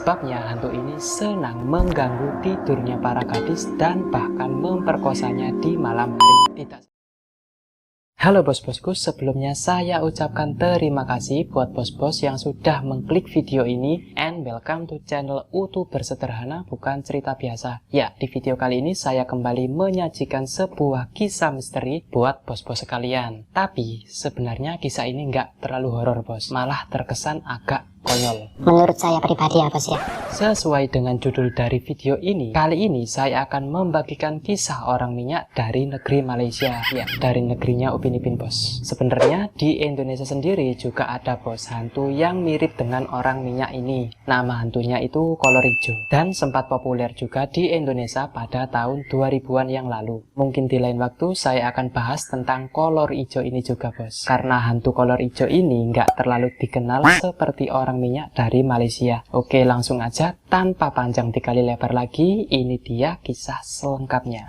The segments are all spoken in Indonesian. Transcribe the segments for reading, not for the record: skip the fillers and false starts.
Sebabnya hantu ini senang mengganggu tidurnya para gadis dan bahkan memperkosanya di malam hari. Halo bos-bosku, sebelumnya saya ucapkan terima kasih buat bos-bos yang sudah mengklik video ini, and welcome to channel YouTuber Sederhana Bukan Cerita Biasa. Ya, di video kali ini saya kembali menyajikan sebuah kisah misteri buat bos-bos sekalian. Tapi sebenarnya kisah ini nggak terlalu horor bos, malah terkesan agak konyol. Menurut saya pribadi ya bos ya. Sesuai dengan judul dari video ini, kali ini saya akan membagikan kisah orang minyak dari negeri Malaysia. Ya, dari negerinya Upin Ipin bos. Sebenarnya di Indonesia sendiri juga ada bos hantu yang mirip dengan orang minyak ini. Nama hantunya itu kolor hijau dan sempat populer juga di Indonesia pada tahun 2000-an yang lalu. Mungkin di lain waktu saya akan bahas tentang kolor hijau ini juga bos. Karena hantu kolor hijau ini nggak terlalu dikenal seperti orang minyak dari Malaysia. Oke, langsung aja tanpa panjang dikali lebar lagi, ini dia kisah selengkapnya.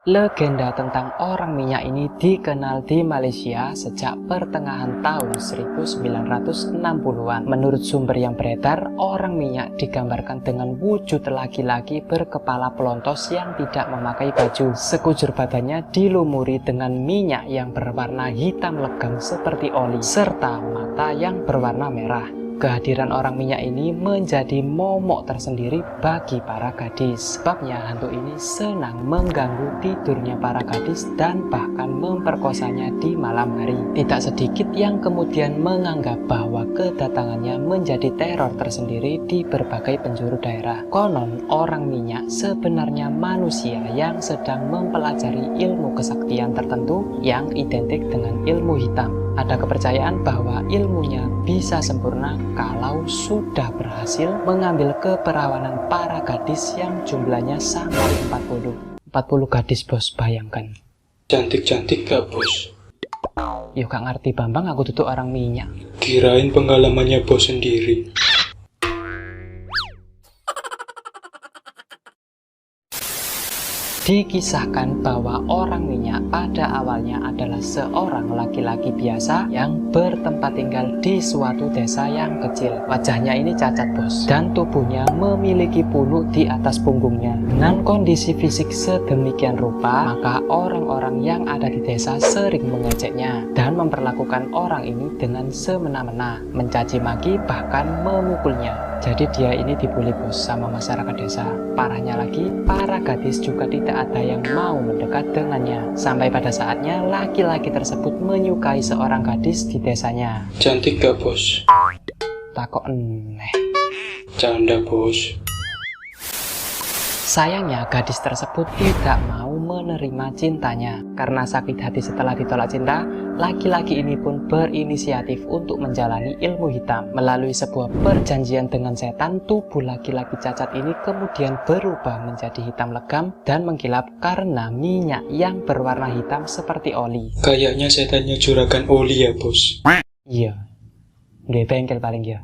Legenda tentang orang minyak ini dikenal di Malaysia sejak pertengahan tahun 1960-an. Menurut sumber yang beredar, orang minyak digambarkan dengan wujud laki-laki berkepala pelontos yang tidak memakai baju. Sekujur badannya dilumuri dengan minyak yang berwarna hitam legam seperti oli, serta mata yang berwarna merah. Kehadiran orang minyak ini menjadi momok tersendiri bagi para gadis. Sebabnya hantu ini senang mengganggu tidurnya para gadis dan bahkan memperkosanya di malam hari. Tidak sedikit yang kemudian menganggap bahwa kedatangannya menjadi teror tersendiri di berbagai penjuru daerah. Konon orang minyak sebenarnya manusia yang sedang mempelajari ilmu kesaktian tertentu yang identik dengan ilmu hitam. Ada kepercayaan bahwa ilmunya bisa sempurna kalau sudah berhasil mengambil keperawanan para gadis yang jumlahnya sampai 40 gadis bos, bayangkan. Cantik-cantik gak bos? Yuk gak ngerti Bambang, aku duduk orang minyak. Kirain pengalamannya bos sendiri. Dikisahkan bahwa orang minyak pada awalnya adalah seorang laki-laki biasa yang bertempat tinggal di suatu desa yang kecil. Wajahnya ini cacat bos, dan tubuhnya memiliki punuk di atas punggungnya. Dengan kondisi fisik sedemikian rupa, maka orang-orang yang ada di desa sering mengejeknya dan memperlakukan orang ini dengan semena-mena, mencaci maki bahkan memukulnya. Jadi dia ini dibully bos sama masyarakat desa. Parahnya lagi, para gadis juga tidak ada yang mau mendekat dengannya. Sampai pada saatnya laki-laki tersebut menyukai seorang gadis di desanya. Cantik gak bos? Takok eneh. Canda bos. Sayangnya gadis tersebut tidak mau menerima cintanya. Karena sakit hati setelah ditolak cinta, laki-laki ini pun berinisiatif untuk menjalani ilmu hitam. Melalui sebuah perjanjian dengan setan, tubuh laki-laki cacat ini kemudian berubah menjadi hitam legam dan mengkilap karena minyak yang berwarna hitam seperti oli. Kayaknya setannya juragan oli ya bos. Iya, nggak bengkel paling ya.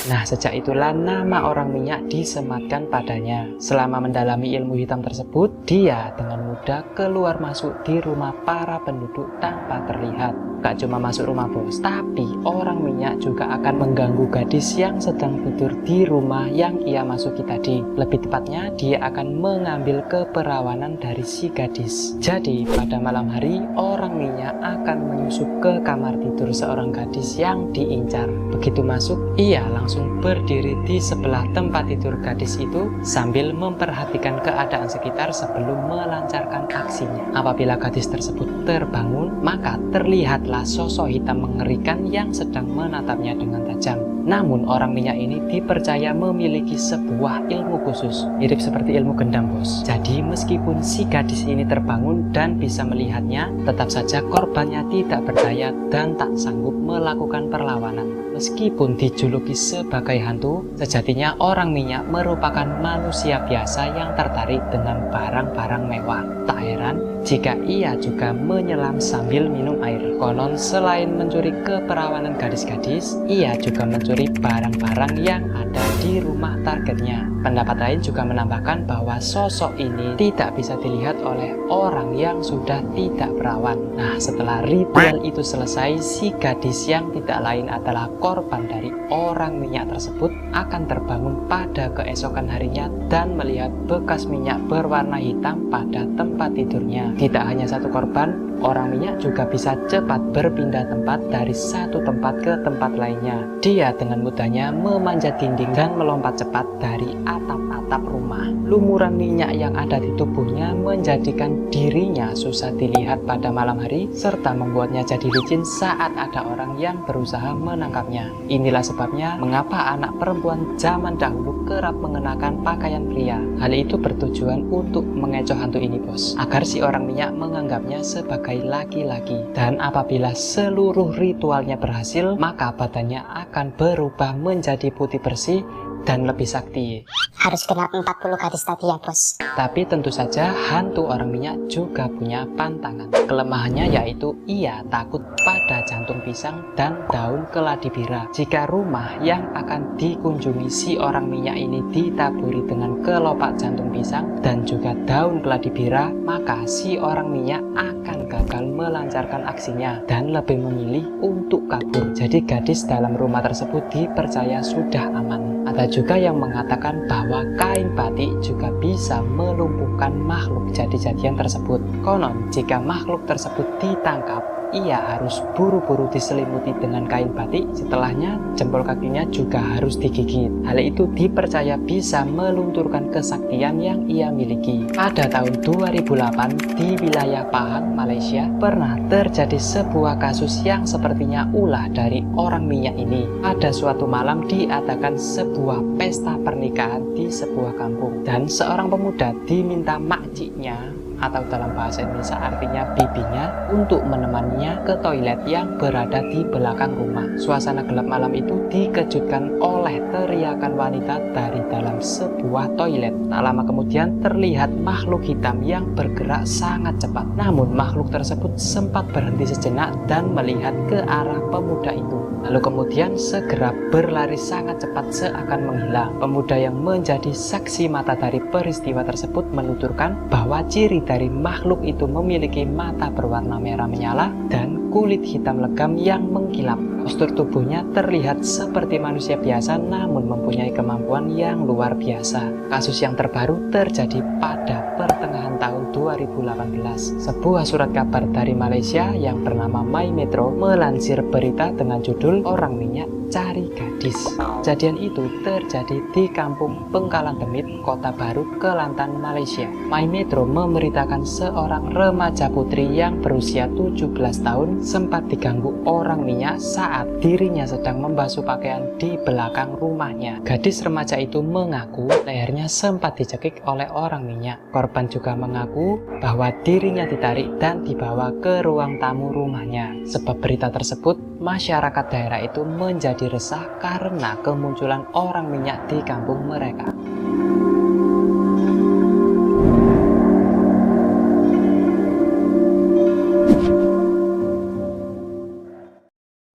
Nah, sejak itulah nama orang minyak disematkan padanya. Selama mendalami ilmu hitam tersebut, dia dengan mudah keluar masuk di rumah para penduduk tanpa terlihat. Gak cuma masuk rumah bos, tapi orang minyak juga akan mengganggu gadis yang sedang tidur di rumah yang ia masuki tadi. Lebih tepatnya, dia akan mengambil keperawanan dari si gadis. Jadi, pada malam hari, orang minyak akan menyusup ke kamar tidur seorang gadis yang diincar. Begitu masuk, ia langsung berdiri di sebelah tempat tidur gadis itu sambil memperhatikan keadaan sekitar sebelum melancarkan aksinya. Apabila gadis tersebut terbangun, maka terlihatlah sosok hitam mengerikan yang sedang menatapnya dengan tajam. Namun orang minyak ini dipercaya memiliki sebuah ilmu khusus, mirip seperti ilmu gendam bos. Jadi meskipun si gadis ini terbangun dan bisa melihatnya, tetap saja korbannya tidak berdaya dan tak sanggup melakukan perlawanan. Meskipun dijuluki sebagai hantu, sejatinya orang minyak merupakan manusia biasa yang tertarik dengan barang-barang mewah. Tak heran jika ia juga menyelam sambil minum air. Konon selain mencuri keperawanan gadis-gadis, ia juga mencuri barang-barang yang ada di rumah targetnya. Pendapat lain juga menambahkan bahwa sosok ini tidak bisa dilihat oleh orang yang sudah tidak perawan. Nah, setelah ritual itu selesai, si gadis yang tidak lain adalah korban dari orang minyak tersebut akan terbangun pada keesokan harinya dan melihat bekas minyak berwarna hitam pada tempat tidurnya. Tidak hanya satu korban, orang minyak juga bisa cepat berpindah tempat dari satu tempat ke tempat lainnya. Dia dengan mudahnya memanjat dinding dan melompat cepat dari atap-atap rumah. Lumuran minyak yang ada di tubuhnya menjadikan dirinya susah dilihat pada malam hari, serta membuatnya jadi licin saat ada orang yang berusaha menangkapnya. Inilah sebabnya mengapa anak perempuan zaman dahulu kerap mengenakan pakaian pria. Hal itu bertujuan untuk mengecoh hantu ini, bos, agar si orang minyak menganggapnya sebagai laki-laki. Dan apabila seluruh ritualnya berhasil, maka badannya akan berubah menjadi putih bersih dan lebih sakti. Harus kena 40 gadis tadi ya, bos. Tapi tentu saja hantu orang minyak juga punya pantangan. Kelemahannya yaitu ia takut pada jantung pisang dan daun keladi bira. Jika rumah yang akan dikunjungi si orang minyak ini ditaburi dengan kelopak jantung pisang dan juga daun keladi bira, maka si orang minyak akan gagal melancarkan aksinya dan lebih memilih untuk kabur. Jadi gadis dalam rumah tersebut dipercaya sudah aman. Ada juga yang mengatakan bahwa kain batik juga bisa melumpuhkan makhluk jadi-jadian tersebut. Konon, jika makhluk tersebut ditangkap, ia harus buru-buru diselimuti dengan kain batik. Setelahnya, jempol kakinya juga harus digigit. Hal itu dipercaya bisa melunturkan kesaktian yang ia miliki. Pada tahun 2008, di wilayah Pahang, Malaysia, pernah terjadi sebuah kasus yang sepertinya ulah dari orang minyak ini. Pada suatu malam diadakan sebuah pesta pernikahan di sebuah kampung, dan seorang pemuda diminta makciknya, atau dalam bahasa Indonesia artinya bibinya, untuk menemaninya ke toilet yang berada di belakang rumah. Suasana gelap malam itu dikejutkan oleh teriakan wanita dari dalam sebuah toilet. Tak lama kemudian terlihat makhluk hitam yang bergerak sangat cepat. Namun makhluk tersebut sempat berhenti sejenak dan melihat ke arah pemuda itu. Lalu kemudian segera berlari sangat cepat seakan menghilang. Pemuda yang menjadi saksi mata dari peristiwa tersebut menuturkan bahwa ciri dari makhluk itu memiliki mata berwarna merah menyala dan kulit hitam legam yang mengkilap. Postur tubuhnya terlihat seperti manusia biasa namun mempunyai kemampuan yang luar biasa. Kasus yang terbaru terjadi pada pertengahan tahun 2018. Sebuah surat kabar dari Malaysia yang bernama My Metro melansir berita dengan judul "Orang Minyak Cari Gadis". Kejadian itu terjadi di kampung Pengkalan Demit, Kota Baru, Kelantan, Malaysia. My Metro memberitakan seorang remaja putri yang berusia 17 tahun sempat diganggu orang minyak saat dirinya sedang membasuh pakaian di belakang rumahnya. Gadis remaja itu mengaku lehernya sempat dicekik oleh orang minyak. Korban juga mengaku bahwa dirinya ditarik dan dibawa ke ruang tamu rumahnya. Sebab berita tersebut, masyarakat daerah itu menjadi resah karena kemunculan orang minyak di kampung mereka.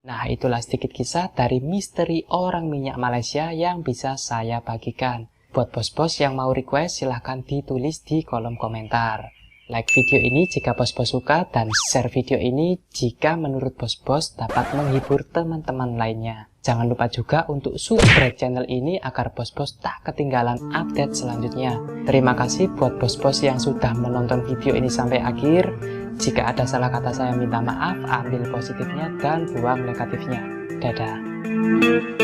Nah, itulah sedikit kisah dari misteri orang minyak Malaysia yang bisa saya bagikan. Buat bos-bos yang mau request, silahkan ditulis di kolom komentar. Like video ini jika bos-bos suka, dan share video ini jika menurut bos-bos dapat menghibur teman-teman lainnya. Jangan lupa juga untuk subscribe channel ini agar bos-bos tak ketinggalan update selanjutnya. Terima kasih buat bos-bos yang sudah menonton video ini sampai akhir. Jika ada salah kata saya minta maaf, ambil positifnya dan buang negatifnya. Dadah.